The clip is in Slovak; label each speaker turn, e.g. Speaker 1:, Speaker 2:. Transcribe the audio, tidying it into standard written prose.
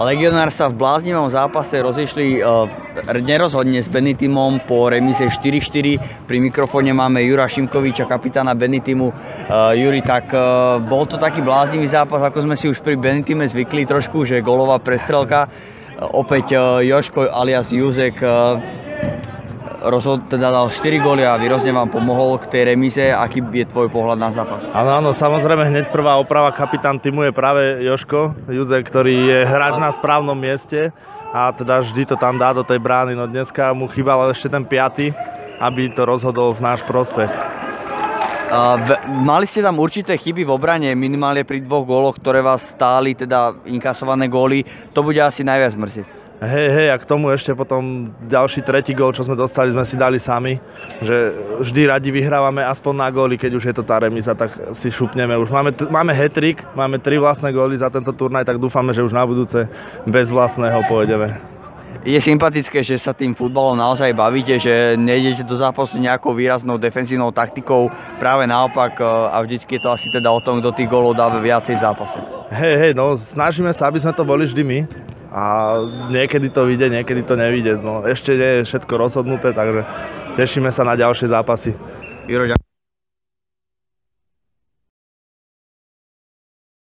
Speaker 1: Legionári sa v bláznivom zápase rozišli nerozhodne s Benitimmom po remise 4-4. Pri mikrofóne máme Jura Šimkoviča, kapitána Benitimu. Juri, tak bol to taký bláznivý zápas, ako sme si už pri Benitime zvykli trošku, že gólová prestrelka. Opäť Jožko alias Juzek teda dal 4 góly a výrazne vám pomohol k tej remise. Aký je tvoj pohľad na zápas?
Speaker 2: Áno, samozrejme hneď prvá oprava, kapitán týmu je práve Jožko Juzek, ktorý je hráč na správnom mieste a teda vždy to tam dá do tej brány. No dneska mu chýbal ešte ten 5., aby to rozhodol v náš prospech.
Speaker 1: Mali ste tam určité chyby v obrane, minimálne pri 2 góloch, ktoré vás stáli, teda inkasované góly. To bude asi najviac mrzieť.
Speaker 2: Hej, a k tomu ešte potom ďalší tretí gól, čo sme dostali, sme si dali sami. Že vždy radi vyhrávame aspoň na góly, keď už je to tá remíza, tak si šupneme. Už máme hat-trick, máme 3 vlastné góly za tento turnaj, tak dúfame, že už na budúce bez vlastného pôjdeme.
Speaker 1: Je sympatické, že sa tým futbalom naozaj bavíte, že nejdete do zápasu nejakou výraznou defenzívnou taktikou, práve naopak a vždycky je to asi teda o tom, kto tých gólov dá viacej v zápase.
Speaker 2: Hej, no snažíme sa, aby sme to boli vždy my. A niekedy to vyjde, niekedy to nevyjde. No, ešte nie je všetko rozhodnuté, takže tešíme sa na ďalšie zápasy.
Speaker 1: Juro,